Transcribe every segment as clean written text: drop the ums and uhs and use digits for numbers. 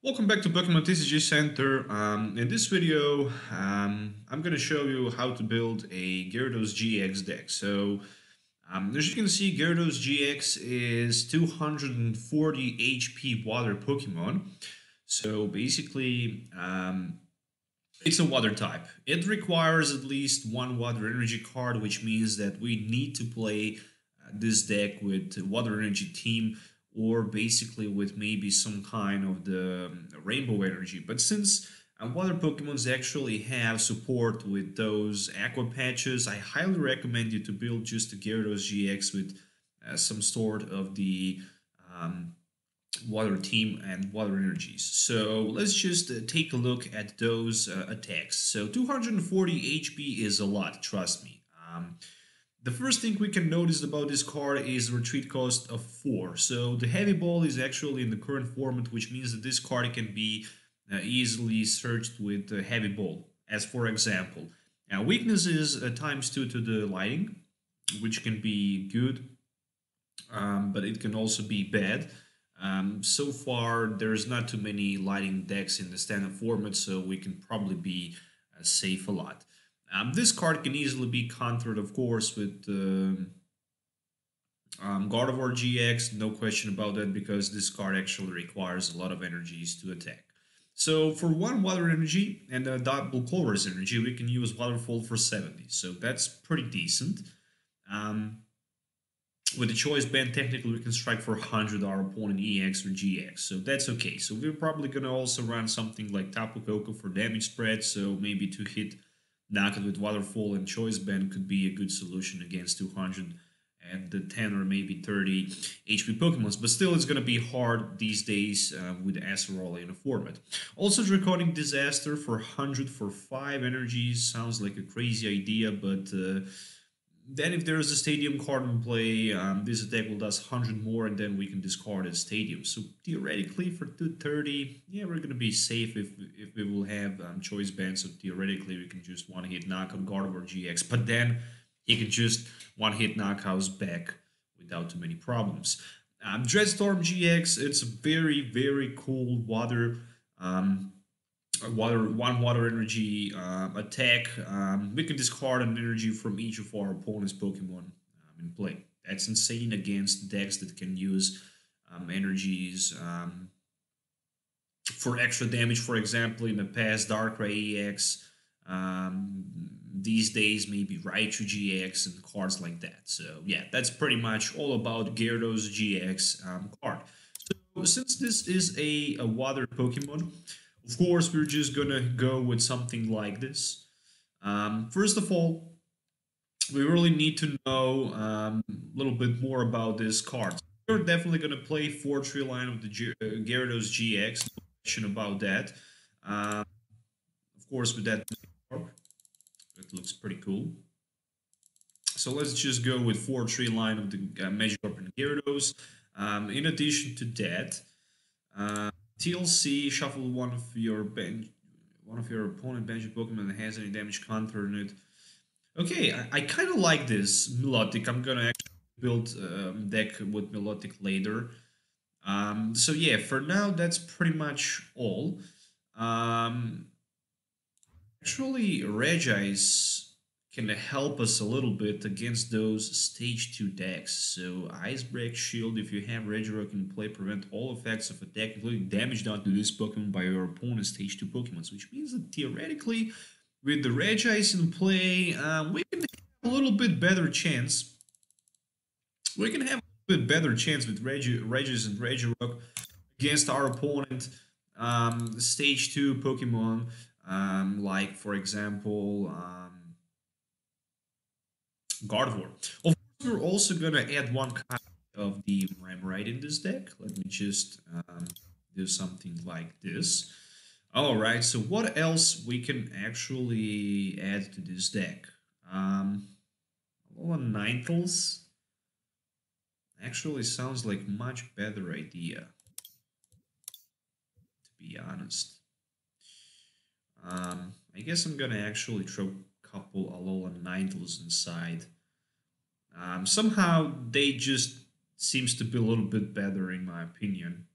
Welcome back to Pokémon TCG Center. In this video, I'm going to show you how to build a Gyarados GX deck. As you can see, Gyarados GX is 240 HP water Pokemon. So basically, it's a water type. It requires at least one water energy card, which means that we need to play this deck with water energy team or basically with maybe some kind of the rainbow energy. But since water Pokemons actually have support with those aqua patches, I highly recommend you to build just a Gyarados GX with some sort of the um, water team and water energies. So let's just take a look at those attacks. So 240 HP is a lot, trust me. The first thing we can notice about this card is retreat cost of 4. So the heavy ball is actually in the current format, which means that this card can be easily searched with heavy ball. As for example, now weakness is times 2 to the lighting, which can be good, but it can also be bad. So far, there's not too many lighting decks in the standard format, so we can probably be safe a lot. This card can easily be countered, of course, with Gardevoir GX, no question about that, because this card actually requires a lot of energies to attack. So for one water energy and a double colorless energy, we can use Waterfall for 70, so that's pretty decent. Um, with the choice band, technically we can strike for 100 our opponent EX or GX, so that's okay. So we're probably going to also run something like Tapu Koko for damage spread, so maybe to hit knockout with Waterfall and choice band could be a good solution against 200 and the 10 or maybe 30 HP Pokemons, but still it's going to be hard these days with Acerola in a format. Also, Draconic Disaster for 100 for 5 energies sounds like a crazy idea, but then if there is a Stadium card in play, this attack will does 100 more and then we can discard a Stadium. So theoretically for 230, yeah, we're going to be safe if we will have choice band, so theoretically we can just one-hit knockout Gardevoir GX, but then he can just one-hit knockouts back without too many problems. Dreadstorm GX, it's a very, very cool water one water energy attack. We can discard an energy from each of our opponent's Pokemon in play. That's insane against decks that can use energies for extra damage. For example, in the past, Darkrai EX. These days, maybe Raichu GX and cards like that. So yeah, that's pretty much all about Gyarados GX card. So since this is a water Pokemon, of course, we're just gonna go with something like this. First of all, we really need to know a little bit more about this card. We're definitely gonna play 4-3 line of the Gyarados GX, no question about that. Of course, with that, it looks pretty cool. So let's just go with 4-3 line of the Magikarp and Gyarados. In addition to that, TLC, shuffle one of your opponent bench Pokemon that has any damage counter on it. Okay, I kind of like this Melodic. I'm gonna actually build deck with Melodic later. So yeah, for now that's pretty much all. Actually, Regice can help us a little bit against those stage 2 decks. So Ice Break Shield, if you have Regirock in play, prevent all effects of attack, including damage done to this Pokemon by your opponent's stage 2 Pokemons, which means that theoretically, with the Regice in play, we can have a little bit better chance. We can have a bit better chance with Regis and Regirock against our opponent stage 2 Pokemon, like for example Gardevoir. Of course, we're also gonna add one kind of the Remoraid in this deck. Let me just do something like this. Alright, so what else we can actually add to this deck? Ninetales actually sounds like much better idea, to be honest. I guess I'm gonna actually throw a couple Alola Ninetales inside. Somehow they just seems to be a little bit better in my opinion.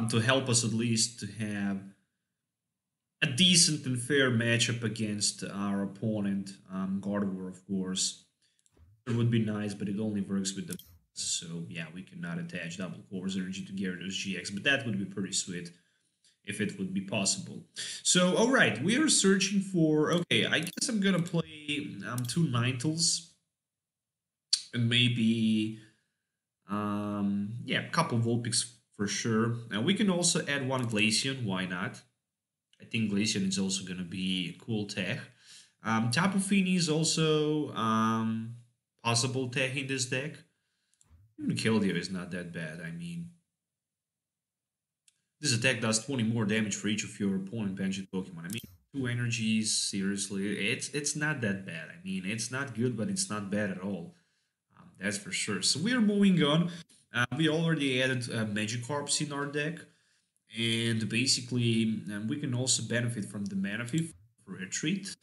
to help us at least to have a decent and fair matchup against our opponent. Gardevoir, of course, it would be nice, but it only works with the. So yeah, we cannot attach double cores energy to Gyarados GX, but that would be pretty sweet if it would be possible. So all right, we are searching for. Okay, I guess I'm gonna play two Ninetales and maybe yeah, a couple Vulpix for sure. And we can also add one Glaceon. Why not? I think Glaceon is also gonna be a cool tech. Tapu Fini is also possible tech in this deck. Even Keldeo is not that bad. I mean, this attack does 20 more damage for each of your opponent benched Pokemon. I mean, two energies, seriously, it's not that bad. I mean, it's not good, but it's not bad at all. That's for sure. So we are moving on. We already added Magikarps in our deck, and basically we can also benefit from the Manaphy for retreat.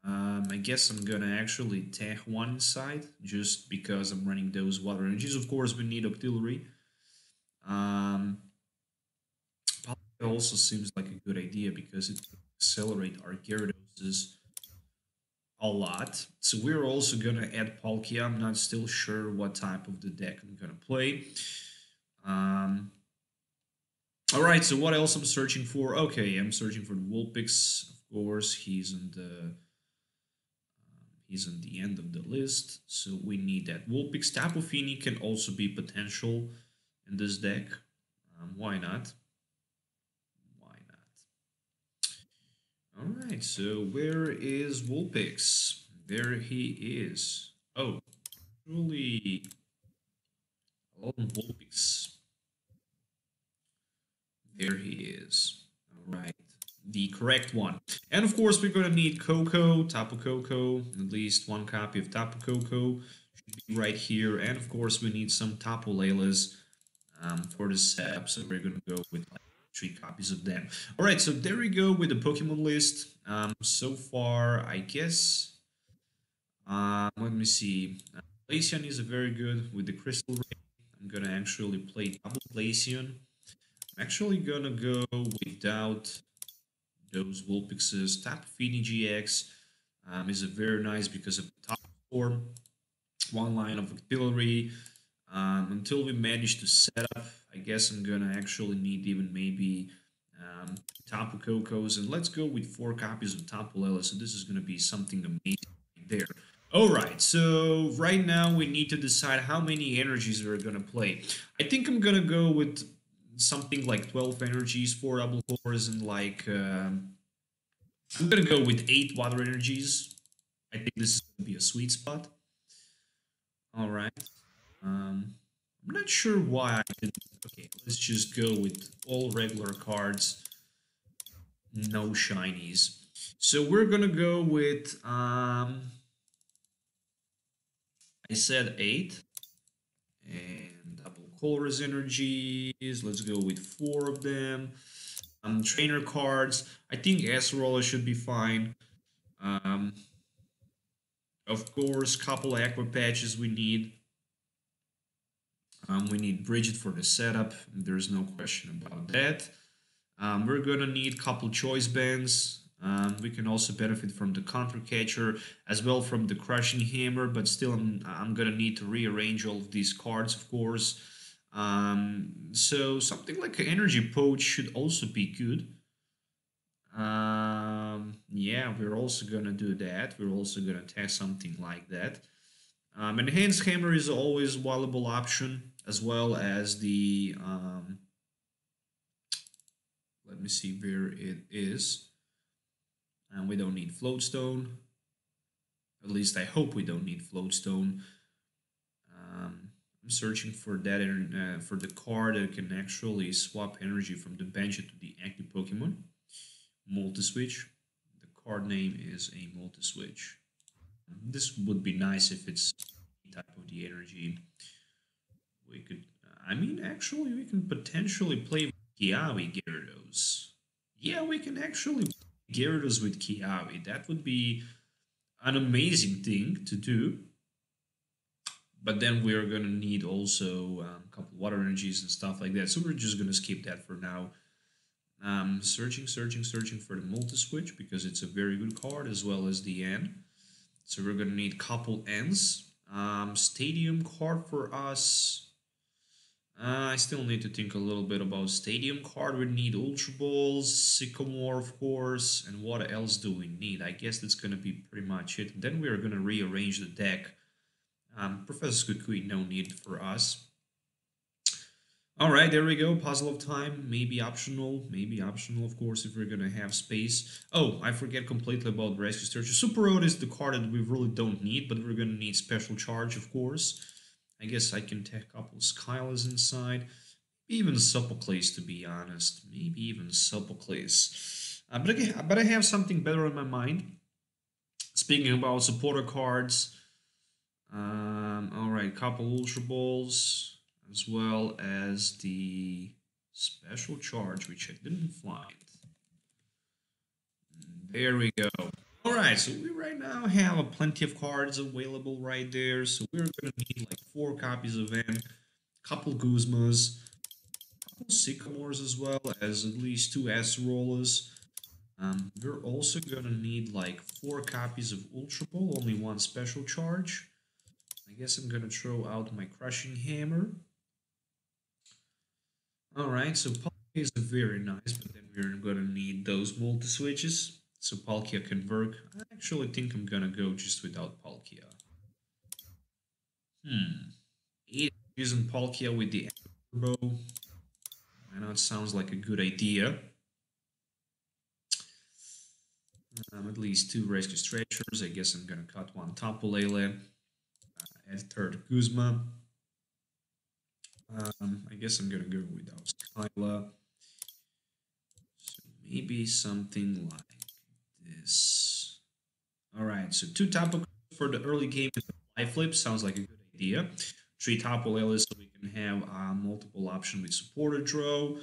I guess I'm gonna actually tech one inside just because I'm running those water energies. Of course, we need Octillery. Um, it also seems like a good idea because it can accelerate our Gyarados a lot. So we're also gonna add Palkia. I'm not still sure what type of the deck I'm gonna play. Um, all right. So what else I'm searching for? Okay, I'm searching for the Vulpix. Of course, he's on the end of the list, so we need that. Vulpix. Tapu Fini can also be potential in this deck. Why not? Why not? All right, so where is Vulpix? There he is. Oh, truly, Alon Vulpix. There he is. All right, the correct one. And of course, we're gonna need Coco, Tapu Koko, at least one copy of Tapu Koko should be right here. And of course, we need some Tapu Leilas for the setup. So we're gonna go with like 3 copies of them. All right, so there we go with the Pokemon list. So far, I guess. Let me see. Glaceon is a very good with the Crystal Ray. I'm gonna actually play double Glaceon. I'm actually gonna go without those Vulpixes. Tapu Fini GX is a very nice because of the top form. One line of artillery. Until we manage to set up, I guess I'm gonna actually need even maybe Tapu Kokos, and let's go with 4 copies of Tapu Lele. So this is gonna be something amazing right there. All right, so right now we need to decide how many energies we're gonna play. I think I'm gonna go with something like 12 energies, 4 double cores, and like I'm gonna go with 8 water energies. I think this is gonna be a sweet spot. All right. I'm not sure why I didn't. Okay, let's just go with all regular cards, no shinies. So we're gonna go with I said 8 and double chorus energies. Let's go with 4 of them. Trainer cards. I think Acerola should be fine. Um, of course, couple aqua patches we need. We need Bridget for the setup. There's no question about that. We're gonna need couple choice bands. We can also benefit from the counter catcher as well from the crushing hammer, but still I'm gonna need to rearrange all of these cards, of course. So something like an energy poach should also be good. Yeah, we're also gonna do that. We're also gonna test something like that. Enhanced hammer is always a valuable option, as well as the let me see where it is. And we don't need floatstone. At least I hope we don't need floatstone. I'm searching for that for the card that can actually swap energy from the bench to the active Pokemon. Multi-switch. The card name is a multi-switch. This would be nice if it's type of the energy. We could, I mean, actually, we can potentially play Kiawe Gyarados. Yeah, we can actually play Gyarados with Kiawe. That would be an amazing thing to do. but then we're gonna need also a couple water energies and stuff like that. So we're just gonna skip that for now. Searching for the multi-switch because it's a very good card, as well as the N. So we're gonna need couple N's. Stadium card for us. I still need to think a little bit about stadium card. We need Ultra Balls, Sycamore, of course, and what else do we need? I guess that's gonna be pretty much it. And then we are gonna rearrange the deck. Professor Kukui, no need for us. All right, there we go. Puzzle of Time, maybe optional, of course, if we're gonna have space. Oh, I forget completely about Rescue Searcher. Super Road is the card that we really don't need, but we're gonna need Special Charge, of course. I guess I can take a couple of Skylers inside. Even Sophocles, to be honest. Maybe even Sophocles. But I have something better in my mind. Speaking about supporter cards. Alright, couple Ultra Balls, as well as the Special Charge, which I didn't find. There we go. Alright, so we right now have plenty of cards available right there. So we're gonna need like 4 copies of N, couple Guzmas, couple Sycamores, as well as at least 2 Acerolas. We're also gonna need like 4 copies of Ultra Ball, only 1 Special Charge. I guess I'm gonna throw out my Crushing Hammer. Alright, so Palkia is very nice, but then we're gonna need those multi-switches, so Palkia can work. I actually think I'm gonna go just without Palkia. Using Palkia with the Turbo. I know it sounds like a good idea. At least 2 Rescue Stretchers. I guess I'm gonna cut 1 Tapu Lele. Add 3rd Guzma. I guess I'm gonna go without Skyla. So maybe something like this. Alright, so 2 Tapu for the early game with the fly flip sounds like a good idea. 3 Tapu Leles so we can have multiple options with supporter draw.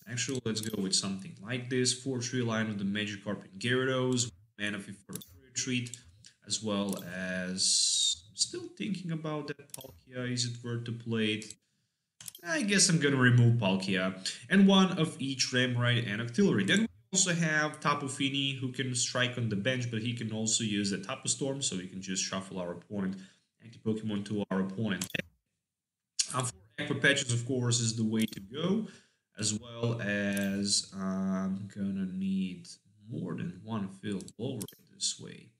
Actually, let's go with something like this. 4-3 line with the Magikarp and Gyarados, mana for the retreat, as well as still thinking about that Palkia. Is it worth to play it? I guess I'm gonna remove Palkia. And 1 of each Ramride and Octillery. Then we also have Tapu Fini, who can strike on the bench, but he can also use the Tapu Storm, so we can just shuffle our opponent, active Pokemon to our opponent. 4 Aqua Patches, of course, is the way to go, as well as I'm gonna need more than 1 field blower this way.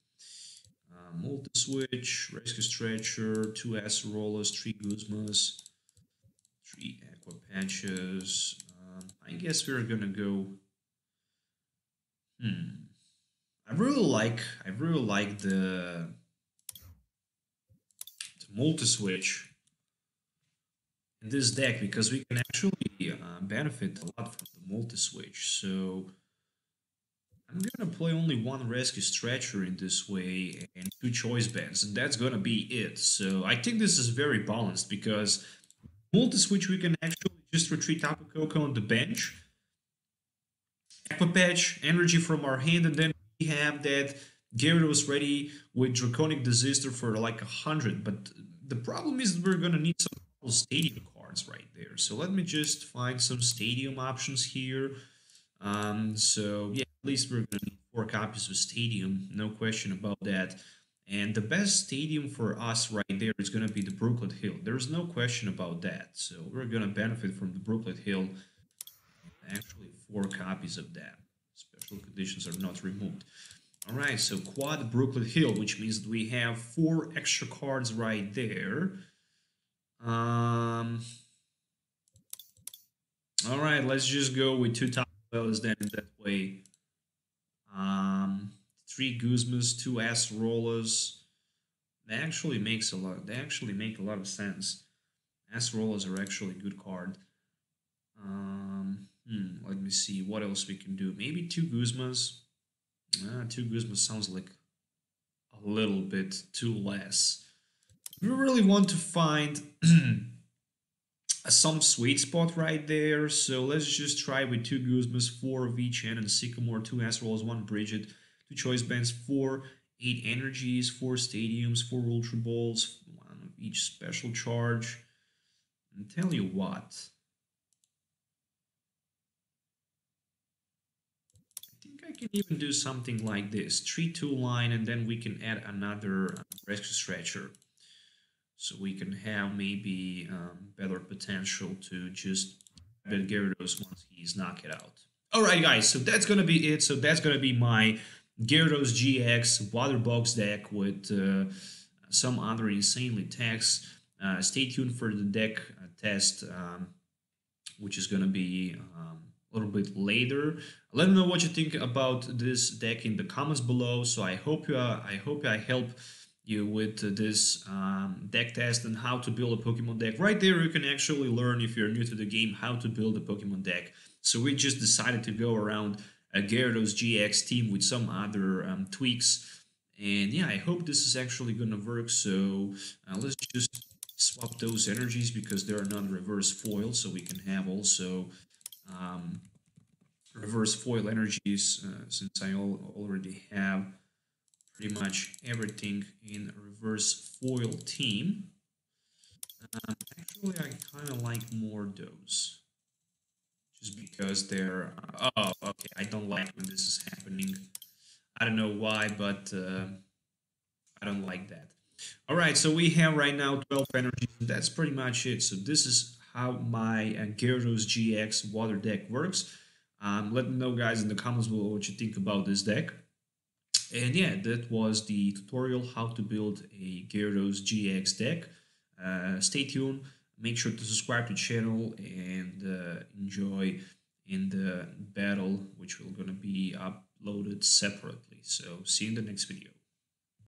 Multi-switch, Rescue Stretcher, 2 Acerolas, 3 Guzmas, 3 Aqua Patches. I guess we're gonna go. I really like the multi-switch in this deck because we can actually benefit a lot from the multi-switch. So I'm gonna play only 1 Rescue Stretcher in this way and 2 Choice Bands, and that's gonna be it. So I think this is very balanced because multi-switch we can actually just retreat Tapu Koko on the bench, Aqua Patch, energy from our hand, and then we have that Gyarados ready with Draconic Disaster for like 100. But the problem is we're gonna need some stadium cards right there. So let me just find some stadium options here. So yeah, at least we're gonna need 4 copies of Stadium, no question about that. And the best stadium for us right there is gonna be the Brooklet Hill. There's no question about that. So we're gonna benefit from the Brooklet Hill. Actually, 4 copies of that. Special conditions are not removed. All right, so quad Brooklet Hill, which means that we have 4 extra cards right there. All right, let's just go with 2 top levels then in that way. 3 Guzmas, 2 Acerolas. That actually makes a lot. They actually make a lot of sense. Acerolas are actually a good card. Let me see what else we can do. Maybe 2 Guzmas. 2 Guzmas sounds like a little bit too less. We really want to find some sweet spot right there. So let's just try with 2 Guzmas, 4 of each end, and Sycamore, 2 Acerolas, 1 Bridget, 2 Choice Bands, 4 8 energies, 4 stadiums, 4 ultra balls, 1 of each special charge. And tell you what, I think I can even do something like this: 3-2 line, and then we can add another rescue stretcher. So we can have maybe better potential to just get Gyarados once he's knocked out. Alright guys, so that's gonna be it. So that's gonna be my Gyarados GX water box deck with some other insanely techs. Stay tuned for the deck test, which is gonna be a little bit later. Let me know what you think about this deck in the comments below. So I hope I help you with this deck test and how to build a Pokemon deck. Right there, you can actually learn, if you're new to the game, how to build a Pokemon deck. So we just decided to go around a Gyarados GX team with some other tweaks. And yeah, I hope this is actually gonna work. So let's just swap those energies because they're not reverse foil, so we can have also um, reverse foil energies since I already have pretty much everything in reverse foil team. Actually, I kind of like more those just because they're oh, okay, I don't like when this is happening. I don't know why, but I don't like that. All right, so we have right now 12 energies. That's pretty much it. So this is how my Gyarados GX water deck works. Let me know, guys, in the comments below what you think about this deck. And yeah, that was the tutorial how to build a Gyarados GX deck. Stay tuned. Make sure to subscribe to the channel and enjoy in the battle, which will gonna be uploaded separately. So see you in the next video.